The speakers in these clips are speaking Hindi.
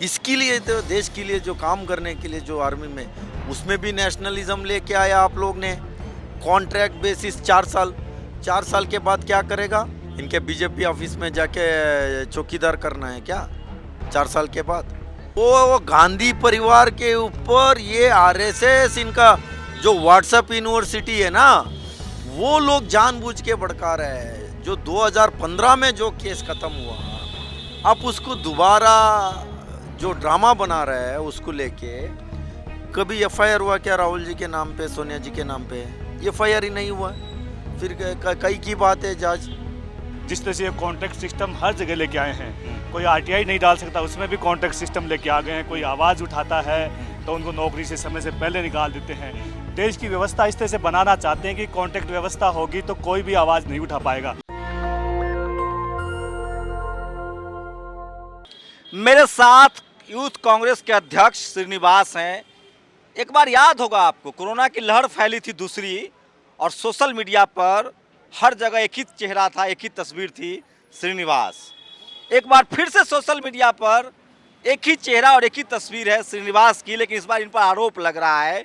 इसके लिए तो देश के लिए जो काम करने के लिए जो आर्मी में, उसमें भी नेशनलिज्म लेके आया आप लोग ने। कॉन्ट्रैक्ट बेसिस 4 साल, 4 साल के बाद क्या करेगा? इनके बीजेपी ऑफिस में जाके चौकीदार करना है क्या 4 साल के बाद? वो गांधी परिवार के ऊपर ये आरएसएस इनका जो व्हाट्सएप यूनिवर्सिटी है ना, वो लोग जानबूझ के भड़का रहे हैं। जो 2015 में जो केस खत्म हुआ, आप उसको दोबारा जो ड्रामा बना रहे हैं उसको लेके। कभी एफआईआर हुआ क्या राहुल जी के नाम पे, सोनिया जी के नाम पे? एफआईआर ही नहीं हुआ। फिर कई की बात है जज। जिस तरह से ये कॉन्ट्रैक्ट सिस्टम हर जगह लेके आए हैं, कोई आरटीआई नहीं डाल सकता, उसमें भी कॉन्ट्रैक्ट सिस्टम लेके आ गए हैं। कोई आवाज़ उठाता है तो उनको नौकरी से समय से पहले निकाल देते हैं। देश की व्यवस्था इस तरह से बनाना चाहते हैं कि कॉन्ट्रैक्ट व्यवस्था होगी तो कोई भी आवाज़ नहीं उठा पाएगा। मेरे साथ यूथ कांग्रेस के अध्यक्ष श्रीनिवास हैं। एक बार याद होगा आपको, कोरोना की लहर फैली थी दूसरी, और सोशल मीडिया पर हर जगह एक ही चेहरा था, एक ही तस्वीर थी, श्रीनिवास। एक बार फिर से सोशल मीडिया पर एक ही चेहरा और एक ही तस्वीर है श्रीनिवास की, लेकिन इस बार इन पर आरोप लग रहा है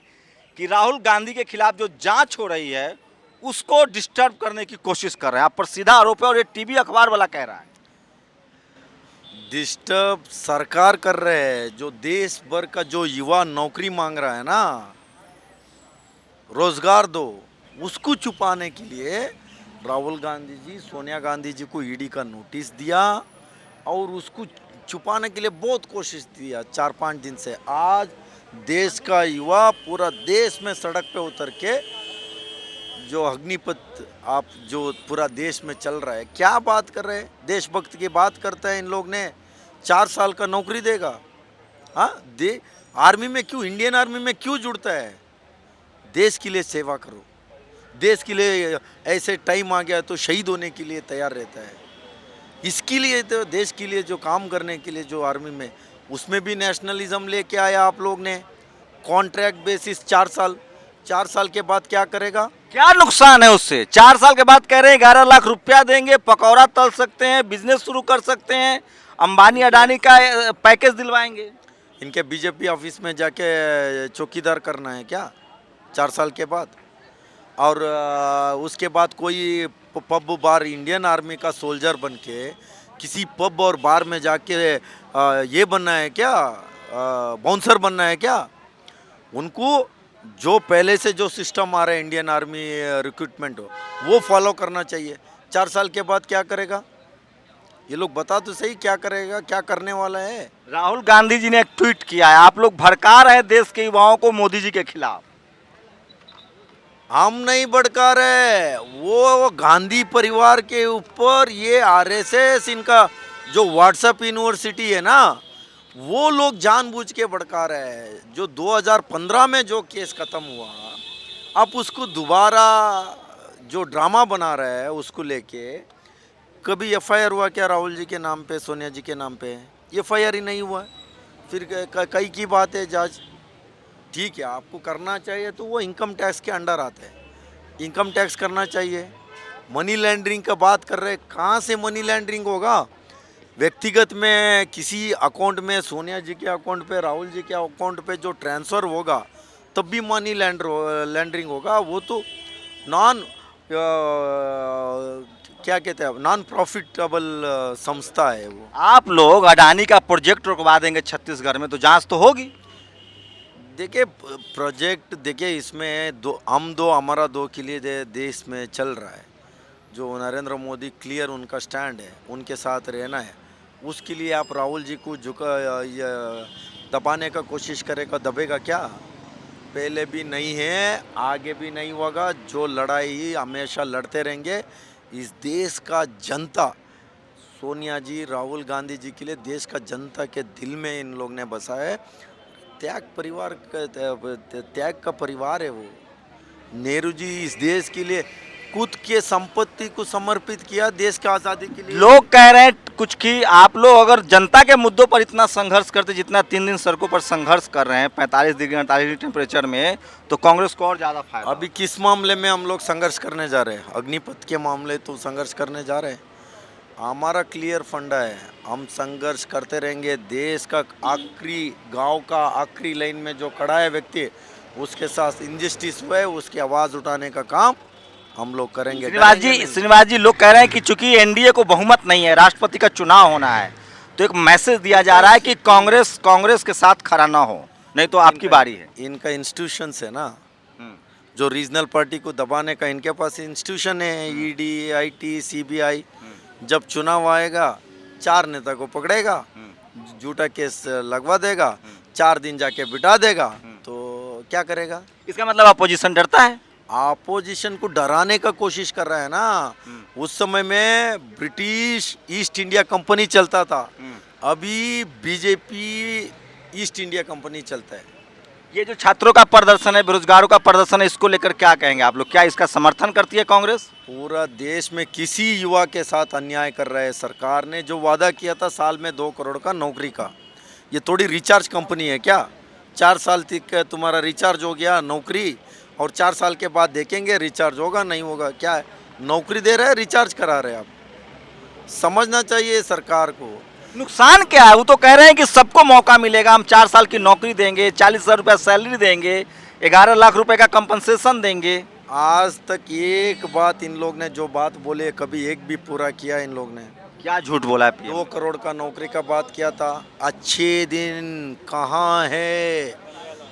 कि राहुल गांधी के खिलाफ जो जांच हो रही है उसको डिस्टर्ब करने की कोशिश कर रहे हैं। आप पर सीधा आरोप है और ये टीवी अखबार वाला कह रहा है। डिस्टर्ब सरकार कर रहे हैं। जो देश भर का जो युवा नौकरी मांग रहा है ना, रोजगार दो, उसको छुपाने के लिए राहुल गांधी जी सोनिया गांधी जी को ईडी का नोटिस दिया और उसको छुपाने के लिए बहुत कोशिश किया 4-5 दिन से। आज देश का युवा पूरा देश में सड़क पे उतर के जो अग्निपथ आप जो पूरा देश में चल रहा है, क्या बात कर रहे हैं? देशभक्त की बात करते हैं इन लोग ने। 4 साल का नौकरी देगा। हाँ, आर्मी में क्यों, इंडियन आर्मी में क्यों जुड़ता है? देश के लिए सेवा करो। देश के लिए ऐसे टाइम आ गया तो शहीद होने के लिए तैयार रहता है। इसके लिए तो देश के लिए जो काम करने के लिए जो आर्मी में, उसमें भी नेशनलिज्म लेके आया आप लोग ने। कॉन्ट्रैक्ट बेसिस 4 साल, 4 साल के बाद क्या करेगा? क्या नुकसान है उससे? 4 साल के बाद कह रहे हैं 11 लाख रुपया देंगे, पकौड़ा तल सकते हैं, बिजनेस शुरू कर सकते हैं, अंबानी अडानी का पैकेज दिलवाएंगे। इनके बीजेपी ऑफिस में जाके चौकीदार करना है क्या 4 साल के बाद? और उसके बाद कोई पब बार, इंडियन आर्मी का सोल्जर बन के किसी पब और बार में जाके ये बनना है क्या, बाउंसर बनना है क्या? उनको जो पहले से जो सिस्टम आ रहा है इंडियन आर्मी रिक्रूटमेंट, वो फॉलो करना चाहिए। 4 साल के बाद क्या करेगा? ये लोग बता तो सही क्या करेगा, क्या करने वाला है? राहुल गांधी जी ने एक ट्वीट किया है, आप लोग भड़का रहे हैं देश के युवाओं को मोदी जी के खिलाफ। हम नहीं भड़का रहे, वो गांधी परिवार के ऊपर ये आरएसएस इनका जो व्हाट्सएप यूनिवर्सिटी है ना, वो लोग जानबूझ के भड़का रहे हैं। जो 2015 में जो केस खत्म हुआ, आप उसको दोबारा जो ड्रामा बना रहे हैं उसको लेके। कभी एफआईआर हुआ क्या राहुल जी के नाम पे, सोनिया जी के नाम पे? एफआईआर ही नहीं हुआ। फिर कई की बात है जज। ठीक है, आपको करना चाहिए तो वो इनकम टैक्स के अंडर आते हैं, इनकम टैक्स करना चाहिए। मनी लैंडरिंग का बात कर रहे हैं, कहाँ से मनी लैंडरिंग होगा? व्यक्तिगत में किसी अकाउंट में, सोनिया जी के अकाउंट पे, राहुल जी के अकाउंट पे जो ट्रांसफ़र होगा तब भी मनी लैंडरिंग होगा। वो तो नॉन क्या कहते हैं, नॉन प्रॉफिटेबल संस्था है वो। आप लोग अडानी का प्रोजेक्ट रुकवा देंगे छत्तीसगढ़ में तो जांच तो होगी। देखिए प्रोजेक्ट, देखिए इसमें हम दो हमारा दो के लिए देश में चल रहा है। जो नरेंद्र मोदी क्लियर उनका स्टैंड है, उनके साथ रहना है। उसके लिए आप राहुल जी को दबाने का कोशिश करेगा, दबेगा क्या? पहले भी नहीं है, आगे भी नहीं होगा। जो लड़ाई हमेशा लड़ते रहेंगे। इस देश का जनता, सोनिया जी, राहुल गांधी जी के लिए देश का जनता के दिल में इन लोग ने बसा है। त्याग का परिवार है वो। नेहरू जी इस देश के लिए खुद के संपत्ति को समर्पित किया देश की आज़ादी के लिए। लोग कह रहे हैं कुछ कि आप लोग अगर जनता के मुद्दों पर इतना संघर्ष करते, जितना 3 दिन सड़कों पर संघर्ष कर रहे हैं 45 डिग्री 48 डिग्री टेम्परेचर में, तो कांग्रेस को और ज़्यादा फायदा। अभी किस मामले में हम लोग संघर्ष करने जा रहे हैं? अग्निपथ के मामले तो संघर्ष करने जा रहे हैं। हमारा क्लियर फंडा है, हम संघर्ष करते रहेंगे। देश का आखिरी गांव का आखिरी लाइन में जो खड़ा है व्यक्ति, उसके साथ इंजस्टिस हुआ है, उसकी आवाज़ उठाने का काम हम लोग करेंगे। डरेंगे नहीं। श्रीनिवास जी लोग कह रहे हैं कि चूंकि एनडीए को बहुमत नहीं है, राष्ट्रपति का चुनाव होना है, तो एक मैसेज दिया जा रहा है कि कांग्रेस के साथ खड़ा ना हो, नहीं तो आपकी बारी है। इनका इंस्टीट्यूशन है ना, जो रीजनल पार्टी को दबाने का इनके पास इंस्टीट्यूशन है, ईडी, आईटी, सीबीआई। जब चुनाव आएगा 4 नेता को पकड़ेगा, झूठा केस लगवा देगा, 4 दिन जाके बिठा देगा, तो क्या करेगा? इसका मतलब अपोजिशन डरता है? अपोजिशन को डराने का कोशिश कर रहा है ना। उस समय में ब्रिटिश ईस्ट इंडिया कंपनी चलता था, अभी बीजेपी ईस्ट इंडिया कंपनी चलता है। ये जो छात्रों का प्रदर्शन है, बेरोजगारों का प्रदर्शन है, इसको लेकर क्या कहेंगे आप लोग? क्या इसका समर्थन करती है कांग्रेस? पूरा देश में किसी युवा के साथ अन्याय कर रहा है। सरकार ने जो वादा किया था साल में 2 करोड़ का नौकरी का, ये थोड़ी रिचार्ज कंपनी है क्या? 4 साल तक तुम्हारा रिचार्ज हो गया नौकरी, और 4 साल के बाद देखेंगे रिचार्ज होगा नहीं होगा। क्या है, नौकरी दे रहे हैं, रिचार्ज करा रहे हैं। आप समझना चाहिए सरकार को। नुकसान क्या है? वो तो कह रहे हैं कि सबको मौका मिलेगा, हम 4 साल की नौकरी देंगे, 40,000 रुपया सैलरी देंगे, 11 लाख रुपए का कंपनसेशन देंगे। आज तक एक बात इन लोग ने जो बात बोले, कभी एक भी पूरा किया इन लोग ने? क्या झूठ बोला है? 2 करोड़ का नौकरी का बात किया था, अच्छे दिन कहाँ है?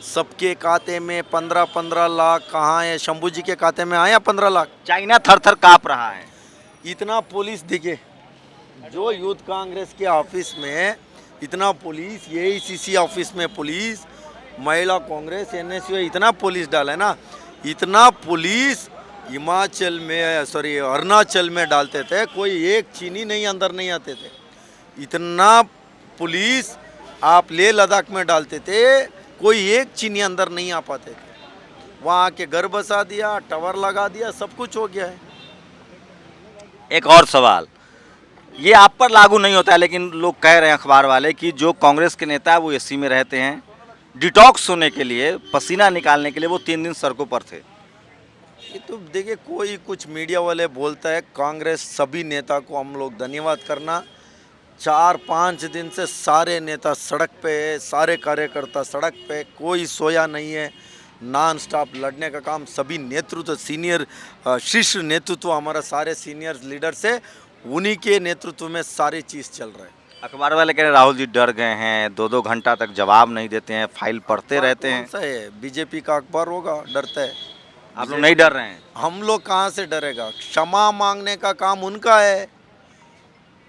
सबके खाते में 15-15 लाख कहाँ है? शंभू जी के खाते में आया 15 लाख? चाइना थर थर कांप रहा है। इतना पुलिस दिखे, जो यूथ कांग्रेस के ऑफिस में इतना पुलिस, एआईसीसी ऑफिस में पुलिस, महिला कांग्रेस, एनएसयू, इतना पुलिस डाला है ना। इतना पुलिस हिमाचल में, सॉरी अरुणाचल में डालते थे, कोई एक चीनी नहीं अंदर नहीं आते थे। इतना पुलिस आप लेह लद्दाख में डालते थे, कोई एक चीनी अंदर नहीं आ पाते थे। वहाँ के घर बसा दिया, टावर लगा दिया, सब कुछ हो गया है। एक और सवाल, ये आप पर लागू नहीं होता है, लेकिन लोग कह रहे हैं अखबार वाले कि जो कांग्रेस के नेता है वो एसी में रहते हैं, डिटॉक्स होने के लिए, पसीना निकालने के लिए वो 3 दिन सड़कों पर थे। ये तो देखिए, कोई कुछ मीडिया वाले बोलता है। कांग्रेस सभी नेता को हम लोग धन्यवाद करना, 4-5 दिन से सारे नेता सड़क पे है, सारे कार्यकर्ता सड़क पे, कोई सोया नहीं है। नॉन स्टॉप लड़ने का काम सभी नेतृत्व, सीनियर शीर्ष नेतृत्व हमारा सारे सीनियर लीडर से, उन्हीं के नेतृत्व में सारी चीज़ चल रहा है। अखबार वाले कह रहे हैं राहुल जी डर गए हैं, 2-2 घंटा तक जवाब नहीं देते हैं, फाइल पढ़ते रहते हैं। कौन सा है? बीजेपी का अखबार होगा, डरता है? आप लोग नहीं डर रहे हैं? हम लोग कहाँ से डरेगा? क्षमा मांगने का काम उनका है।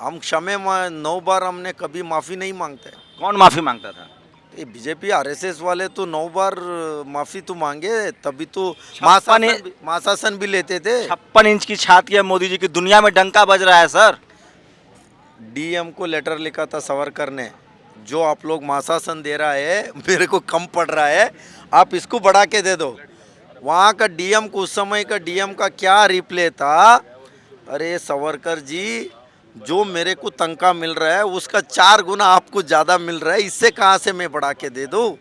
हम 9 बार हमने कभी माफ़ी नहीं मांगते। कौन माफ़ी मांगता था? ये बीजेपी आरएसएस वाले तो 9 बार माफ़ी तो मांगे, तभी तो 56 माशासन भी लेते थे। 56 इंच की छाती है मोदी जी की, दुनिया में डंका बज रहा है सर। डीएम को लेटर लिखा था सावरकर ने, जो आप लोग माशासन दे रहा है मेरे को कम पड़ रहा है, आप इसको बढ़ा के दे दो। वहाँ का डीएम को, उस समय का डीएम का क्या रिप्लाई था? अरे सावरकर जी, जो मेरे को तनख्वाह मिल रहा है उसका 4 गुना आपको ज़्यादा मिल रहा है, इससे कहाँ से मैं बढ़ा के दे दूँ?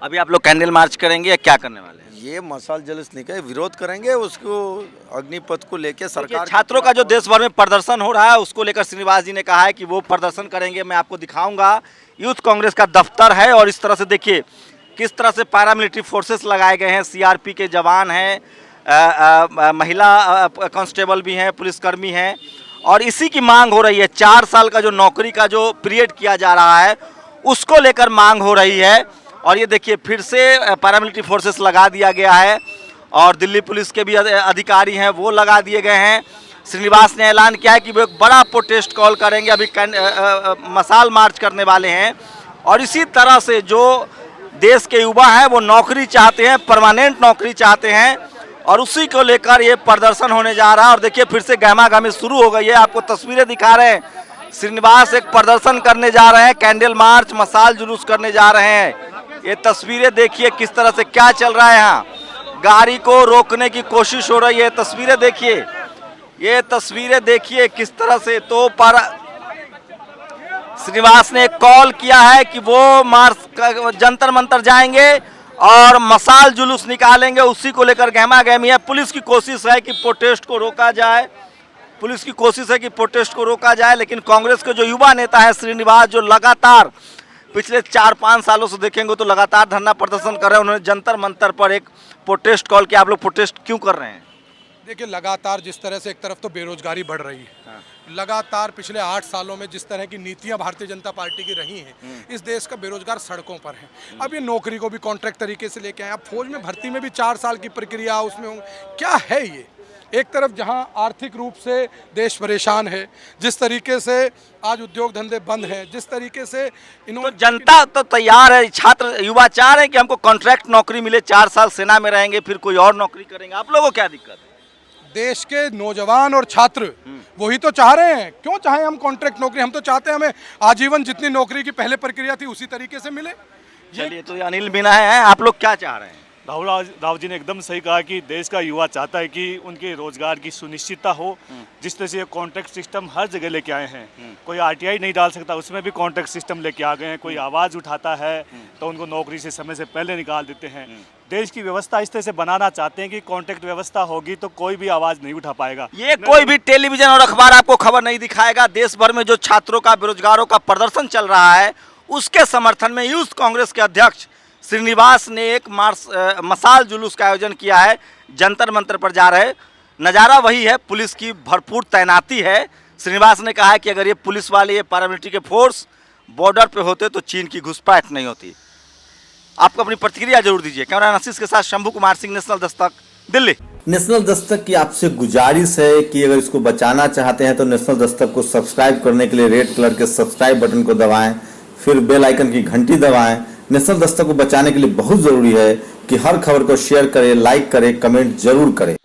अभी आप लोग कैंडल मार्च करेंगे या क्या करने वाले हैं? ये मसाल जुलूस निकले, विरोध करेंगे उसको, अग्निपथ को लेके सरकार। छात्रों का जो देश भर में प्रदर्शन हो रहा है उसको लेकर श्रीनिवास जी ने कहा है कि वो प्रदर्शन करेंगे। मैं आपको दिखाऊंगा, यूथ कांग्रेस का दफ्तर है, और इस तरह से देखिए किस तरह से पैरामिलिट्री फोर्सेस लगाए गए हैं, सीआरपी के जवान हैं, महिला कांस्टेबल भी हैं, पुलिसकर्मी हैं, और इसी की मांग हो रही है। 4 साल का जो नौकरी का जो पीरियड किया जा रहा है उसको लेकर मांग हो रही है। और ये देखिए फिर से पैरामिलिट्री फोर्सेस लगा दिया गया है, और दिल्ली पुलिस के भी अधिकारी हैं वो लगा दिए गए हैं। श्रीनिवास ने ऐलान किया है कि वो एक बड़ा प्रोटेस्ट कॉल करेंगे, अभी मसाल मार्च करने वाले हैं। और इसी तरह से जो देश के युवा हैं वो नौकरी चाहते हैं, परमानेंट नौकरी चाहते हैं, और उसी को लेकर ये प्रदर्शन होने जा रहा है। और देखिए फिर से गहमा-गहमी शुरू हो गई है, आपको तस्वीरें दिखा रहे हैं। श्रीनिवास एक प्रदर्शन करने जा रहे हैं, कैंडल मार्च, मसाल जुलूस करने जा रहे हैं। ये तस्वीरें देखिए किस तरह से क्या चल रहा है यहाँ, गाड़ी को रोकने की कोशिश हो रही है। तस्वीरें देखिए, ये तस्वीरें देखिए किस तरह से। तो श्रीनिवास ने कॉल किया है कि वो मार्च जंतर मंतर जाएंगे और मसाल जुलूस निकालेंगे, उसी को लेकर गहमा गहमी है। पुलिस की कोशिश है कि प्रोटेस्ट को रोका जाए, पुलिस की कोशिश है कि प्रोटेस्ट को रोका जाए, लेकिन कांग्रेस के जो युवा नेता है श्रीनिवास, जो लगातार पिछले 4-5 सालों से देखेंगे तो लगातार धरना प्रदर्शन कर रहे हैं। उन्होंने जंतर मंतर पर एक प्रोटेस्ट कॉल किया। आप लोग प्रोटेस्ट क्यों कर रहे हैं? देखिए, लगातार जिस तरह से एक तरफ तो बेरोजगारी बढ़ रही है, लगातार पिछले 8 सालों में जिस तरह की नीतियां भारतीय जनता पार्टी की रही हैं, इस देश का बेरोजगार सड़कों पर है। अब ये नौकरी को भी कॉन्ट्रैक्ट तरीके से लेके आए। अब फौज में भर्ती में भी 4 साल की प्रक्रिया उसमें क्या है ये? एक तरफ जहां आर्थिक रूप से देश परेशान है, जिस तरीके से आज उद्योग धंधे बंद हैं, जिस तरीके से तो जनता तो तैयार है, छात्र युवा चाह रहे हैं कि हमको कॉन्ट्रैक्ट नौकरी मिले, 4 साल सेना में रहेंगे, फिर कोई और नौकरी करेंगे। आप लोगों को क्या दिक्कत है? देश के नौजवान और छात्र वही तो चाह रहे हैं। क्यों चाहें हम कॉन्ट्रैक्ट नौकरी? हम तो चाहते हैं हमें आजीवन जितनी नौकरी की पहले प्रक्रिया थी उसी तरीके से मिले। चलिए, तो ये अनिल मीणा है, आप लोग क्या चाह रहे हैं? राव जी ने एकदम सही कहा कि देश का युवा चाहता है कि उनके रोजगार की सुनिश्चितता हो। जिस तरह से ये कॉन्ट्रैक्ट सिस्टम हर जगह लेके आए हैं, कोई आरटीआई नहीं डाल सकता, उसमें भी कॉन्ट्रैक्ट सिस्टम लेके आ गए हैं। कोई आवाज़ उठाता है तो उनको नौकरी से समय से पहले निकाल देते हैं। देश की व्यवस्था इस तरह से बनाना चाहते हैं कि कॉन्ट्रैक्ट व्यवस्था होगी तो कोई भी आवाज़ नहीं उठा पाएगा। ये कोई भी टेलीविजन और अखबार आपको खबर नहीं दिखाएगा। देश भर में जो छात्रों का, बेरोजगारों का प्रदर्शन चल रहा है, उसके समर्थन में यूथ कांग्रेस के अध्यक्ष श्रीनिवास ने एक मसाल जुलूस का आयोजन किया है। जंतर मंतर पर जा रहे, नज़ारा वही है, पुलिस की भरपूर तैनाती है। श्रीनिवास ने कहा है कि अगर ये पुलिस वाले, ये पैरामिलिट्री के फोर्स बॉर्डर पे होते तो चीन की घुसपैठ नहीं होती। आपको अपनी प्रतिक्रिया जरूर दीजिए। कैमरा नसीस के साथ शंभू कुमार सिंह, नेशनल दस्तक, दिल्ली। नेशनल दस्तक की आपसे गुजारिश है कि अगर इसको बचाना चाहते हैं तो नेशनल दस्तक को सब्सक्राइब करने के लिए रेड कलर के सब्सक्राइब बटन को दबाएं, फिर बेल आइकन की घंटी दबाएं। नेशनल दस्तक को बचाने के लिए बहुत जरूरी है कि हर खबर को शेयर करें, लाइक करें, कमेंट जरूर करें।